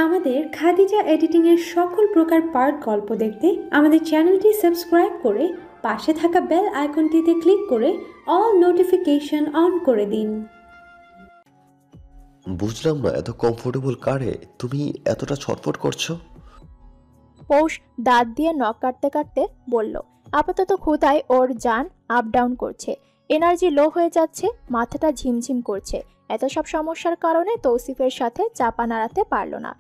আমাদের খাদিজা এডিটিং এর সকল প্রকার পার্ট গল্প দেখতে আমাদের চ্যানেলটি সাবস্ক্রাইব করে পাশে থাকা বেল আইকনটিতে ক্লিক করে অল নোটিফিকেশন অন করে দিন। বুঝলাম না, এত কমফোর্টেবল কারে তুমি এতটা ছটফট করছো? পৌষ দাঁত দিয়ে নখ কাটতে কাটতে বলল, আপাতত ক্ষুধায় ওর জান আপ ডাউন করছে, এনার্জি লো হয়ে যাচ্ছে, মাথাটা ঝিমঝিম করছে। এত সব সমস্যার কারণে তৌসিফের সাথে চাপা নাড়াতে পারল না।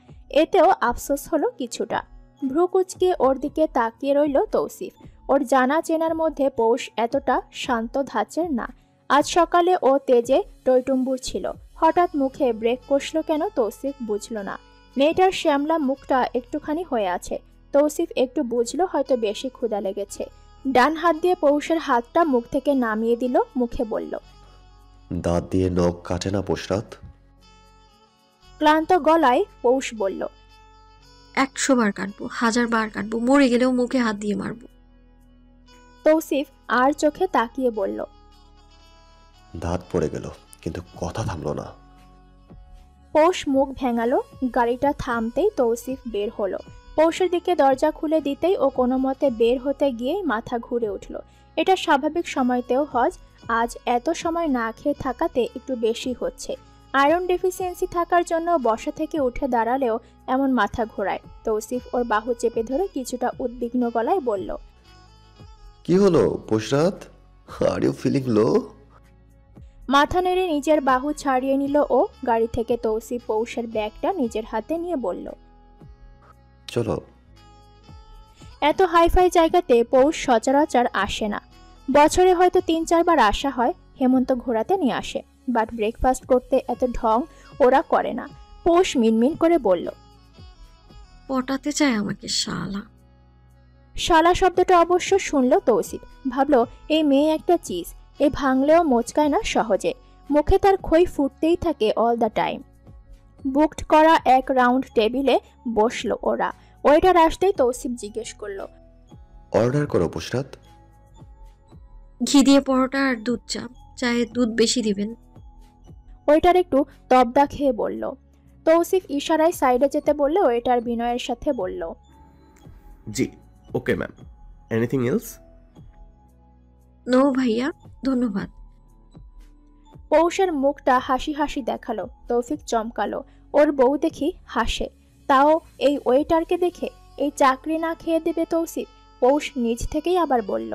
এতেও আফসোস হলো কিছুটা। ভ্রু কুচকে ওর দিকে তাকিয়ে রইল তৌসিফ। ওর জানা চেনার মধ্যে পৌষ এতটা শান্ত ধাঁচের না। আজ সকালে ও তেজে টইটুম্বুর ছিল, হঠাৎ মুখে ব্রেক কষল কেন তৌসিফ বুঝল না। মেয়েটার শ্যামলা মুখটা একটুখানি হয়ে আছে। তৌসিফ একটু বুঝলো হয়তো বেশি ক্ষুধা লেগেছে। ডান হাত দিয়ে পৌষের হাতটা মুখ থেকে নামিয়ে দিল, মুখে বলল, দাঁত দিয়ে নখ কাটে না পোশরাত? ক্লান্ত গলায় পৌষ বলল, 100 বার কাটবো, 1000 বার কাটবো, মরে গেলেও মুখে হাত দিয়ে মারবো। তৌসিফ আর চোখে তাকিয়ে বলল, দাঁত পড়ে গেল কিন্তু কথা থামলো না। পৌষ মুখ ভেঙালো। গাড়িটা থামতেই তৌসিফ বের হলো। পৌষের দিকে দরজা খুলে দিতেই ও কোনো মতে বের হতে গিয়েই মাথা ঘুরে উঠল। এটা স্বাভাবিক সময়তেও হজ, আজ এত সময় না খেয়ে থাকাতে একটু বেশি হচ্ছে। আয়রন ডেফিসিয়েন্সি থাকার জন্য বসা থেকে উঠে দাঁড়ালেও এমন মাথা ঘোরায়। তৌসিফ ওর বাহু চেপে ধরে কিছুটা উদ্বিগ্ন গলায় বলল, কি হলো পোশরাত, আর ইউ ফিলিং লো? মাথা নেড়ে নিজের বাহু ছাড়িয়ে নিল ও। গাড়ি থেকে তৌসিফ পৌষের ব্যাগটা নিজের হাতে নিয়ে বলল, চলো। এত হাইফাই জায়গাতে পৌষ সচরাচর আসে না। বছরে হয়তো 3-4 বার আসা হয়, হেমন্ত ঘোরাতে নিয়ে আসে, বাট ব্রেকফাস্ট করতে এত ঢং ওরা করে না। পৌষ মিনমিন করে বলল, পটাতে চায় আমাকে শালা। শালা শব্দটা অবশ্য শুনল তৌসিফ, ভাবল এই মেয়ে একটা চিজ, এ ভাঙলেও মোচকায় না সহজে। মুখে তার খই ফুটতেই থাকে অল দ্য টাইম। বুকড করা এক রাউন্ড টেবিলে বসলো ওরা। ওইটার আসতেই তৌসিফ জিজ্ঞেস করলো, অর্ডার করো পোশরাত। ঘি দিয়ে পরোটা আর দুধ চা, চায়ে দুধ বেশি দিবেন। ওইটার একটু তবদা খেয়ে বলল। তৌসিফ ইশারায় সাইডে যেতে বললে ওইটার বিনয়ের সাথে বলল, জি okay ma'am, anything else? No ভাইয়া, ধন্যবাদ। পৌষের মুখটা হাসি হাসি দেখালো। তৌফিক চমকালো, ওর বউ দেখি হাসে, তাও এই ওয়েটারকে দেখে। এই চাকরি না খেয়ে দেবে তৌসিফ? পৌষ নিজ থেকেই আবার বলল,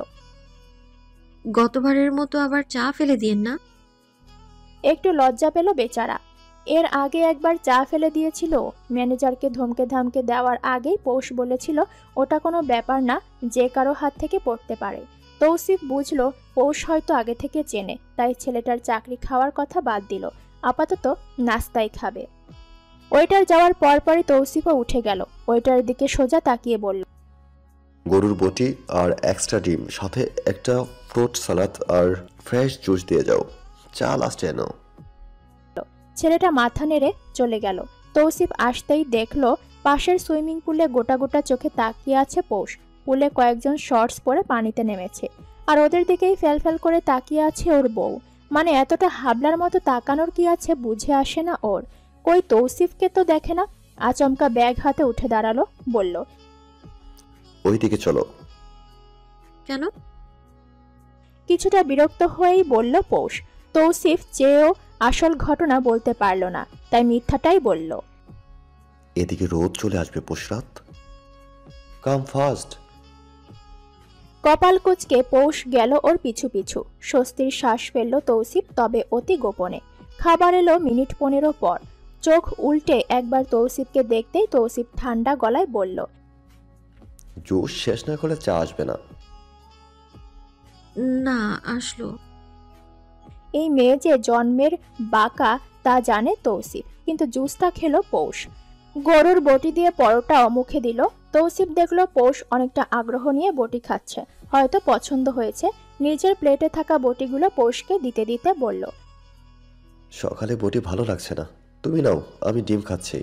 গতবারের মতো আবার চা ফেলে দিয়েন না। একটু লজ্জা পেল বেচারা। এর আগে একবার চা ফেলে দিয়েছিল। ম্যানেজারকে ধমকে ধামকে দেওয়ার আগেই পৌষ বলেছিল ওটা কোনো ব্যাপার না, যে কারো হাত থেকে পড়তে পারে। তৌসিফ বুঝলো পৌষ হয়তো আগে থেকে চেনে, তাই ছেলেটার চাকরি খাওয়ার কথা বাদ দিল, আপাতত নাস্তাই খাবে। ওইটার যাওয়ার পরপরই তৌসিফও উঠে গেল। ওইটার দিকে সোজা তাকিয়ে বলল, গরুর বটি আর এক্সট্রা ডিম, সাথে একটা ফ্রুট সালাদ আর ফ্রেশ জুস দিয়ে যাও। চা লাস্টে এনো। ছেলেটা মাথা নেড়ে চলে গেল। তৌসিফ আসতেই দেখলো পাশের সুইমিং পুলে গোটা গোটা চোখে তাকিয়ে আছে পৌষ। পুলে কয়েকজন শর্টস পরে পানিতে নেমেছে, আর ওদের দিকেই ফেল করে তাকিয়ে আছে ওর বউ। মানে এতটা হাবলার মতো তাকানোর কি আছে বুঝে আসে না ওর। কই তৌসিফকে তো দেখে না। আচমকা ব্যাগ হাতে উঠে দাঁড়ালো, বলল, ওই দিকে চলো। কেন? কিছুটা বিরক্ত হয়েই বলল পৌষ। তৌসিফ চেয়েও আসল ঘটনা বলতে পারল না, তাই মিথ্যাটাই বলল। এদিকে রোদ চলে আসবে পোশরাত, কাম ফাস্ট। কপাল কুঁচকে পৌষ গেল ওর পিছু পিছু। স্বস্তির শ্বাস ফেলল তৌসিফ, তবে অতি গোপনে। খাবার এলো মিনিট 15 পর। চোখ উল্টে একবার তৌসিফকে দেখতেই তৌসিফ ঠান্ডা গলায় বলল, জুস শেষ না করলে চা আসবে না। না আসলো। এই মেয়ে যে জন্মের বাঁকা তা জানে তৌসিফ, কিন্তু জুসটা খেলো পৌষ। গরুর বটি দিয়ে পরোটাও মুখে দিল। তৌসিফ দেখলো পৌষ অনেকটা আগ্রহ নিয়ে বটি খাচ্ছে, হয়তো পছন্দ হয়েছে। নিজের প্লেটে থাকা বটিগুলো পৌষকে দিতে দিতে বলল, সকালে বটি ভালো লাগছে না, তুমি নাও, আমি ডিম খাচ্ছি।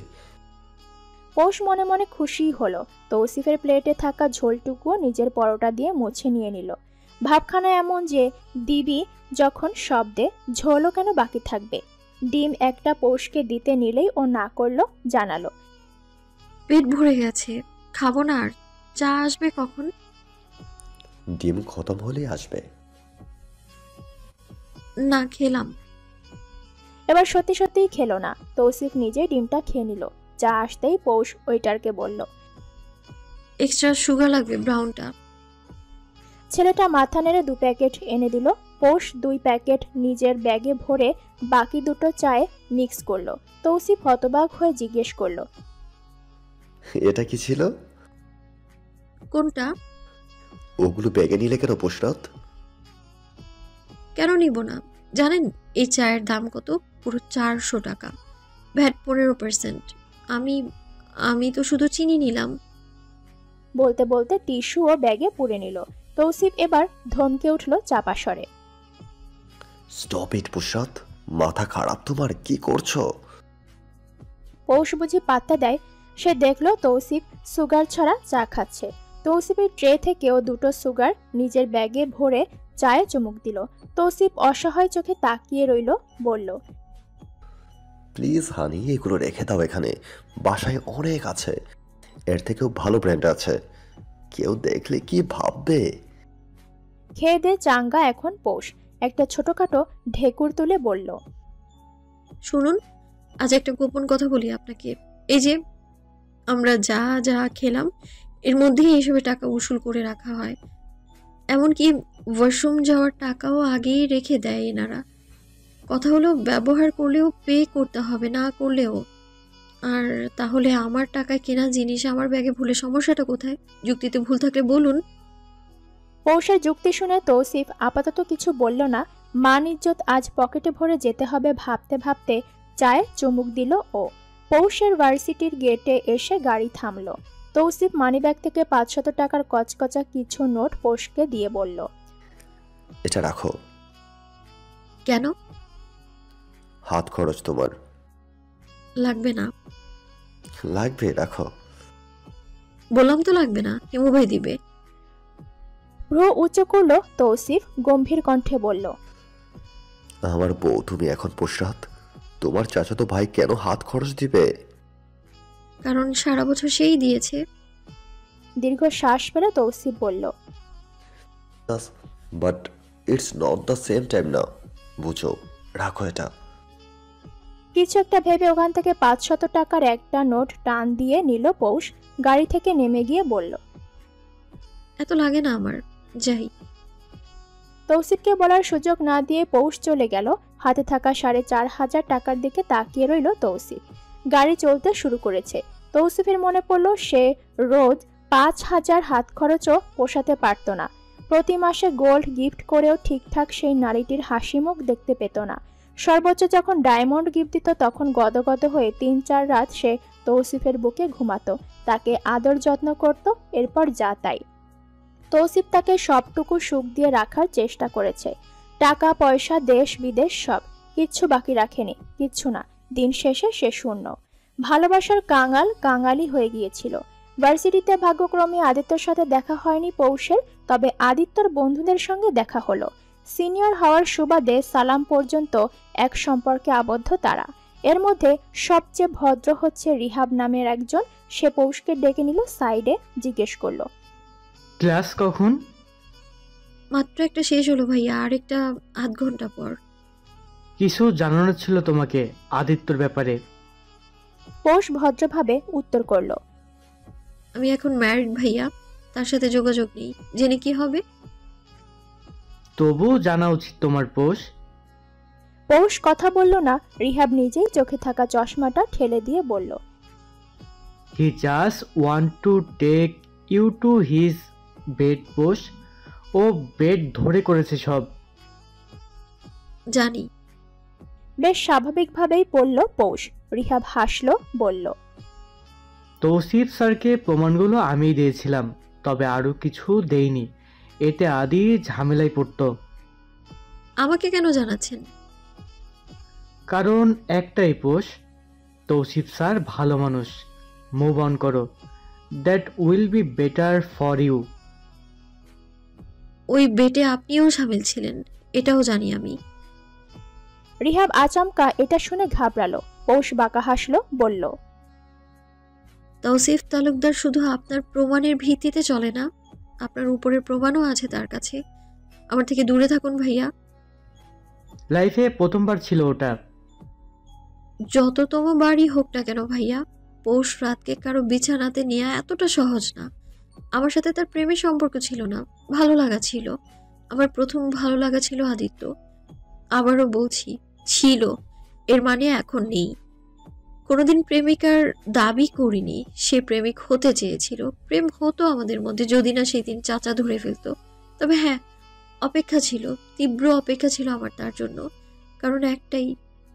পৌষ মনে মনে খুশি হলো। তৌসিফের প্লেটে থাকা ঝোলটুকুও নিজের পরোটা দিয়ে মুছে নিয়ে নিল। ভাবখানা এমন যে দিবি যখন শব্দে ঝোলও কেন বাকি থাকবে। ডিম একটা পৌষকে দিতে নিলেই ও না করলো, জানালো। পেট ভরে গেছে, খাবো না আর। চা আসবে কখন? ডিম খতম হলেই আসবে। না, খেলাম। এবার সত্যি সত্যিই খেলো না। তৌসিফ নিজে ডিমটা খেয়ে নিল। চা আসতেই পৌষ ওয়েটারকে বলল। এক্সট্রা সুগার লাগবে, ব্রাউনটা। ছেলেটা মাথা নেড়ে 2 প্যাকেট এনে দিল। পৌষ 2 প্যাকেট নিজের ব্যাগে ভরে বাকি দুটো চায়ে মিক্স করলো। তৌসিফ হতবাক হয়ে জিজ্ঞেস করলো, এটা কি ছিল? কোনটা? ওগুলো ব্যাগে নিলে কেন পুষরাত? কেন নিব না? জানেন এই চায়ের দাম কত? পুরো 400 টাকা, ভ্যাট 15%। আমি তো শুধু চিনি নিলাম। বলতে বলতে টিস্যুও ব্যাগে পুরে নিল। তৌসিফ এবার ধমকে উঠল চাপা স্বরে। স্টপ ইট পুষরাত, মাথা খারাপ তোমার? কি করছো? পৌষ বুঝি পাত্তা দেয়? সে দেখলো তৌসিফ সুগার ছাড়া চা খাচ্ছে। তৌসিফের ট্রে থেকেও 2টো সুগার নিজের ব্যাগে ভরে চায়ে চুমুক দিল। তৌসিফ অসহায় চোখে তাকিয়ে রইল, বলল, প্লিজ হানি, এগুলো রেখে দাও এখানে, বাসায় অনেক আছে, এর থেকেও ভালো ব্র্যান্ড আছে, কেউ দেখলে কি ভাববে? খেয়ে দে চাঙ্গা এখন পৌষ একটা ছোটখাটো ঢেকুর তুলে বলল, শুনুন, আজ একটা গোপন কথা বলি আপনাকে। এই যে আমরা যা যা খেলাম, এর মধ্যেই এইসবে টাকা উসুল করে রাখা হয়। এমনকি ওয়াশরুম যাওয়ার টাকাও আগেই রেখে দেয় এনারা। কথা হলো, ব্যবহার করলেও পে করতে হবে, না করলেও। আর তাহলে আমার টাকায় কেনা জিনিস আমার ব্যাগে ভুলে সমস্যাটা কোথায়? যুক্তিতে ভুল থাকলে বলুন। পৌষের যুক্তি শুনে তৌসিফ আপাতত কিছু বলল না। মান ইজ্জত আজ পকেটে ভরে যেতে হবে ভাবতে ভাবতে চায়ে চুমুক দিল ও। পৌষের ভার্সিটির গেটে এসে গাড়ি থামল। তৌসিফ মানিব্যাগ থেকে 500 টাকার কচকচা কিছু নোট পৌষকে দিয়ে বলল, এটা রাখো। কেন? হাত খরচ তোমার। লাগবে না। লাগবে, রাখো। বললাম তো লাগবে না, হিমু ভাই দিবে। ভ্রু উঁচু করল তৌসিফ, গম্ভীর কণ্ঠে বলল, আমার বউ তুমি এখন পুষরাত, তোমার চাচাতো ভাই কেন হাত খরচ দিবে? কারণ সারা বছর সেই দিয়েছে। দীর্ঘ শ্বাস ফেলে তৌসিফ বলল, but it's not the same time না, বুঝো, রাখো এটা। কিছু একটা ভেবে ওখান থেকে 500 টাকার একটা নোট টান দিয়ে নিল পৌষ। গাড়ি থেকে নেমে গিয়ে বলল, এত লাগে না আমার, যাই। তৌসিফকে বলার সুযোগ না দিয়ে পৌষ চলে গেল। হাতে থাকা 4,500 টাকার দিকে তাকিয়ে রইল তৌসিফ। গাড়ি চলতে শুরু করেছে। তৌসিফের মনে পড়ল সে রোজ 5,000 হাত খরচও পোষাতে পারত না। প্রতি মাসে গোল্ড গিফট করেও ঠিকঠাক সেই নারীটির হাসি মুখ দেখতে পেত না। সর্বোচ্চ যখন ডায়মন্ড গিফট দিত তখন গদগদ হয়ে 3-4 রাত সে তৌসিফের বুকে ঘুমাতো, তাকে আদর যত্ন করত, এরপর যা তাই। তৌসিফ তাকে সবটুকু সুখ দিয়ে রাখার চেষ্টা করেছে। টাকা পয়সা দেশ বিদেশ সব কিচ্ছু বাকি রাখেনি, কিচ্ছু না। দিন শেষে সে শূন্য। ভালোবাসার কাঙাল কাঙালি হয়ে গিয়েছিল। ভার্সিটিতে ভাগ্যক্রমে আদিত্যর সাথে দেখা হয়নি পৌষের, তবে আদিত্যর বন্ধুদের সঙ্গে দেখা হলো। সিনিয়র হওয়ার সুবাদে সালাম পর্যন্ত এক সম্পর্কে আবদ্ধ তারা। এর মধ্যে সবচেয়ে ভদ্র হচ্ছে রিহাব নামের একজন। সে পৌষকে ডেকে নিল সাইডে, জিজ্ঞেস করলো, ক্লাস কখন? মাত্র একটা শেষ হলো ভাইয়া, আর একটা আধ ঘন্টা পর। কিছু জানানোর ছিল তোমাকে আদিত্যর ব্যাপারে। পৌষ ভদ্রভাবে উত্তর করলো, আমি এখন ম্যারিড ভাইয়া, তার সাথে যোগাযোগ নেই, জেনে কি হবে? তবু জানা উচিত তোমার পোষ। পৌষ কথা বলল না। রিহাব নিজেই চোখে থাকা চশমাটা ঠেলে দিয়ে বলল, he just want to take you to his bed পোষ। ও বেড ধরে করেছে সব। জানি। বেশ স্বাভাবিকভাবেই বলল পৌষ। রিহাব হাসলো, বলল, তৌসিফ স্যারকে প্রমাণগুলো আমিই দিয়েছিলাম, তবে আরো কিছু দেইনি। এতে আদি ঝামেলায় পড়তো। আমাকে কেন জানাচ্ছেন? কারণ একটাই পোষ, তৌসিফ স্যার ভালো মানুষ। মুভ অন করো, that will be better for you. ওই বেটে আপনিও সামিল ছিলেন, এটাও জানি আমি। রিহাব আচমকা এটা শুনে ঘাবড়ালো। পৌষ বাঁকা হাসলো, বলল, তৌসিফ তালুকদার শুধু আপনার প্রমাণের ভিত্তিতে চলে না, আপনার উপরের প্রমাণও আছে তার কাছে। আমার থেকে দূরে থাকুন ভাইয়া। লাইফে প্রথমবার ছিল ওটা। যততম বাড়ি হোক না কেন ভাইয়া, পৌষ রাতকে কারো বিছানাতে নেওয়া এতটা সহজ না। আমার সাথে তার প্রেমের সম্পর্ক ছিল না, ভালো লাগা ছিল। আমার প্রথম ভালো লাগা ছিল আদিত্য। আবারও বলছি, ছিল, এর মানে এখন নেই। কোনোদিন প্রেমিকার দাবি করিনি, সে প্রেমিক হতে চেয়েছিল। প্রেম হতো আমাদের মধ্যে যদি না সেই দিন চাচা ধরে ফেলতো। তবে হ্যাঁ, অপেক্ষা ছিল, তীব্র অপেক্ষা ছিল আমার তার জন্য। কারণ একটাই,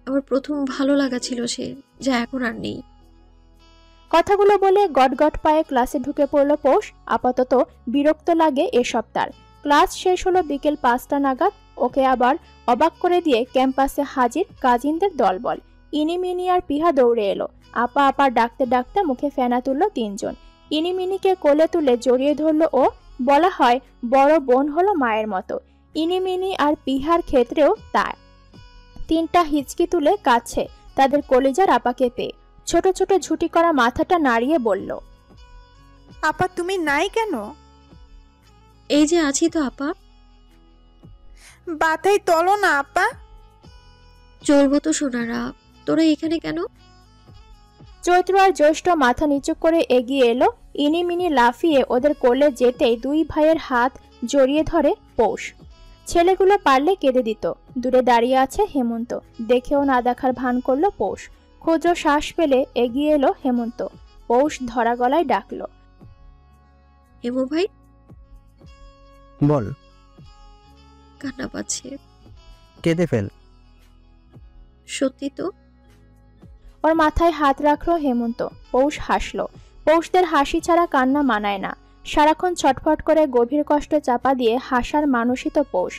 আমার প্রথম ভালো লাগা ছিল সে, যা এখন আর নেই। কথাগুলো বলে গটগট পায়ে ক্লাসে ঢুকে পড়ল পৌষ। আপাতত বিরক্ত লাগে এসব তার। ক্লাস শেষ হলো বিকেল 5টা নাগাদ। ওকে আবার অবাক করে দিয়ে ক্যাম্পাসে হাজির কাজিনদের দলবল। ইনিমিনি আর পিহা দৌড়ে এলো। আপা আপা ডাকতে ডাকতে মুখে ফেনা তুলল 3জন। ইনিমিনিকে কোলে তুলে জড়িয়ে ধরল ও। বলা হয় বড় বোন হলো মায়ের মতো। ইনিমিনি আর পিহার ক্ষেত্রেও তাই। 3টা হিচকি তুলে কাছে তাদের কলিজার আপাকে পেয়ে। ছোট ছোট ঝুটি করা মাথাটা নাড়িয়ে বলল, আপা তুমি নাই কেন? এই যে আছি তো আপা। বাতাই তলো না আপা। চলবো তো সোনারা, তোরা এখানে কেন? চৈত্র আর জ্যৈষ্ঠ মাথা নিচু করে এগিয়ে এলো। ইনিমিনি লাফিয়ে ওদের কোলে যেতেই 2 ভাইয়ের হাত জড়িয়ে ধরে পৌষ। ছেলেগুলো পারলে কেঁদে দিত। দূরে দাঁড়িয়ে আছে হেমন্ত। দেখেও না দেখার ভান করলো পৌষ। ক্ষুদ্র শ্বাস পেলে এগিয়ে এলো হেমন্ত। পৌষ ধরা গলায় ডাকলো, হেমু ভাই। বল। কান্না পাচ্ছে। কেঁদে ফেল। সত্যি তো? ওর মাথায় হাত রাখলো হেমন্ত। পৌষ হাসলো। পৌষদের হাসি ছাড়া কান্না মানায় না। সারাক্ষণ ছটফট করে গভীর কষ্ট চাপা দিয়ে হাসার মানুষই তো পৌষ।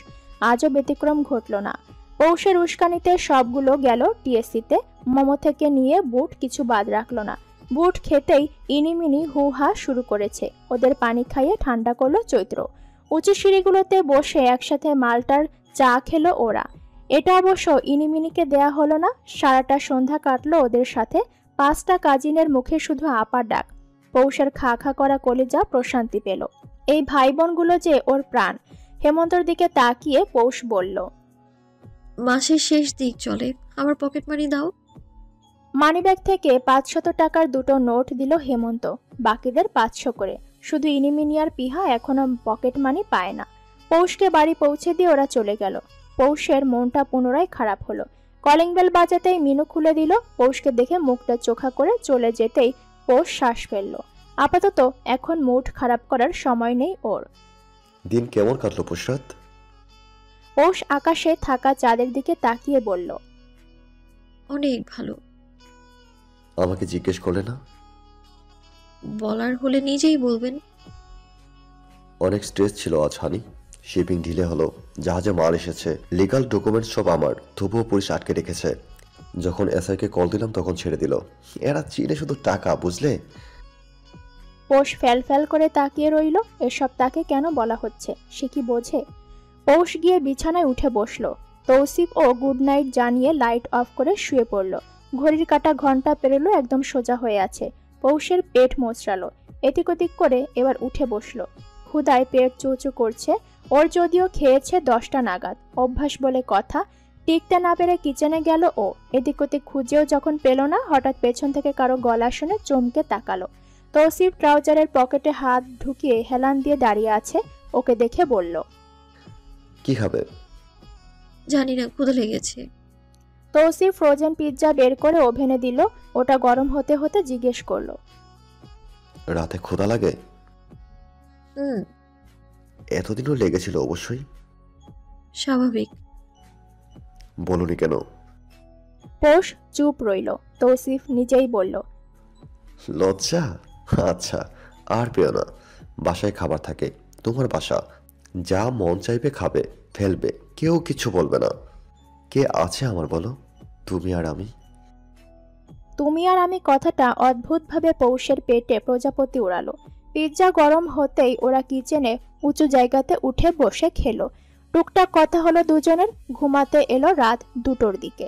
আজও ব্যতিক্রম ঘটল না। পৌষের উস্কানিতে সবগুলো গেল টিএসসিতে। মোমো থেকে নিয়ে বুট কিছু বাদ রাখলো না। বুট খেতেই ইনিমিনি হু হা শুরু করেছে। ওদের পানি খাইয়ে ঠান্ডা করলো চৈত্র। উঁচু সিঁড়িগুলোতে বসে একসাথে মালটার চা খেলো ওরা। এটা অবশ্য ইনিমিনিকে দেয়া হলো না। সারাটা সন্ধ্যা কাটলো ওদের সাথে। 5টা কাজিনের মুখে শুধু আপার ডাক। পৌষের খা খা করা কলিজা প্রশান্তি পেল। এই ভাই বোনগুলো যে ওর প্রাণ। হেমন্তর দিকে তাকিয়ে পৌষ বলল, মাসের শেষ দিক চলে, আমার পকেট মানি দাও। মানিব্যাগ থেকে 500 টাকার 2টো নোট দিল হেমন্ত। বাকিদের 500 করে। শুধু ইনিমিনি আর পিহা এখনো পকেট মানি পায় না। পৌষকে বাড়ি পৌঁছে দিয়ে ওরা চলে গেল। পৌষের মনটা পুনরায় খারাপ হলো। কলিং বেল বাজাতেই মিনু খুলে দিল। পৌষকে দেখে মুখটা চোখা করে চলে যেতেই পৌষ শ্বাস ফেলল। আপাতত এখন মুড খারাপ করার সময় নেই ওর। দিন কেমন কাটলো পুশরাত? পৌষ আকাশে থাকা চাঁদের দিকে তাকিয়ে বলল, অনেক ভালো। আমাকে জিজ্ঞেস করলে না? বলার হলে নিজেই বলবেন। অনেক স্ট্রেস ছিল আজ হানি। শিপিং ঢিলে হলো, জাহাজে মাল এসেছে, লিগাল ডকুমেন্টস সব আমার, তবুও পুলিশ আটকে রেখেছে। যখন এসআইকে কল দিলাম তখন ছেড়ে দিল। এরা চিনে শুধু টাকা, বুঝলে? পৌষ ফ্যাল ফ্যাল করে তাকিয়ে রইল। এসব তাকে কেন বলা হচ্ছে, সে কি বোঝে? পৌষ গিয়ে বিছানায় উঠে বসলো। তৌসিফ ও গুড নাইট জানিয়ে লাইট অফ করে শুয়ে পড়ল। ঘড়ির কাঁটা ঘন্টা পেরোলো, একদম সোজা হয়ে আছে। পৌষের পেট মোচড়ালো। এদিক ওদিক করে এবার উঠে বসলো। ক্ষুধায় পেট চুচু করছে। ওর যদিও খেয়েছে 10টা নাগাদ, অভ্যাস বলে কথা। টিকতে না পেরে কিচেনে গেল ও। এদিক ওদিক খুঁজেও যখন পেল না, হঠাৎ পেছন থেকে কারো গলা শুনে চমকে তাকালো। তৌসিফ ট্রাউজারের পকেটে হাত ঢুকিয়ে হেলান দিয়ে দাঁড়িয়ে আছে। ওকে দেখে বলল, কি খাবে? জানি না, ক্ষুধা লেগেছে। তৌসিফ ফ্রোজেন পিৎজা বের করে ওভেনে দিল। ওটা গরম হতে হতে জিজ্ঞেস করলো, রাতে ক্ষুধা লাগে? এতদিনও লেগেছিল অবশ্যই। স্বাভাবিক। বলুনি কেন? পৌষ চুপ রইল। তৌসিফ নিজেই বলল, লজ্জা? আচ্ছা, আর পেও না। বাসায় খাবার থাকে, তোমার বাসা। যা মন চাইবে খাবে, ফেলবে, কেউ কিছু বলবে না। কে আছে আমার বলো? তুমি আর আমি। তুমি আর আমি কথাটা অদ্ভুতভাবে পৌষের পেটে প্রজাপতি উড়ালো। পিৎজা গরম হতেই ওরা কিচেনে উঁচু জায়গাতে উঠে বসে খেলো। টুকটাক কথা হলো দুজনের। ঘুমাতে এলো রাত 2টোর দিকে।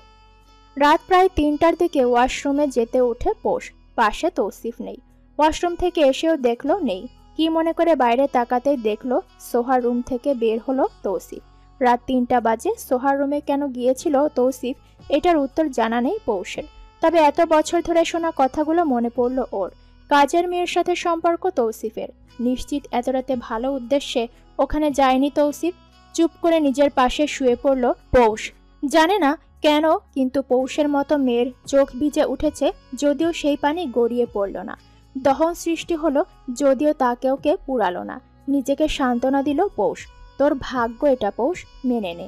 রাত প্রায় 3টার দিকে ওয়াশরুমে যেতে উঠে পোষ। পাশে তৌসিফ নেই। ওয়াশরুম থেকে এসেও দেখলো নেই। কি মনে করে বাইরে তাকাতেই দেখলো সোহার রুম থেকে বের হলো তৌসিফ। রাত 3টা বাজে। সোহার রুমে কেন গিয়েছিল তৌসিফ এটার উত্তর জানা নেই পৌষের। তবে এত বছর ধরে শোনা কথাগুলো মনে পড়ল ওর। কাজের মেয়ের সাথে সম্পর্ক তৌসিফের। নিশ্চিত এত রাতে ভালো উদ্দেশ্যে ওখানে যায়নি তৌসিফ। চুপ করে নিজের পাশে শুয়ে পড়ল পৌষ। জানে না কেন, কিন্তু পৌষের মতো মেয়ের চোখ ভিজে উঠেছে, যদিও সেই পানি গড়িয়ে পড়ল না। দহন সৃষ্টি হলো, যদিও তাকেও কে পুরালো না। নিজেকে সান্ত্বনা দিল পৌষ। তোর ভাগ্য এটা পৌষ, মেনে নে।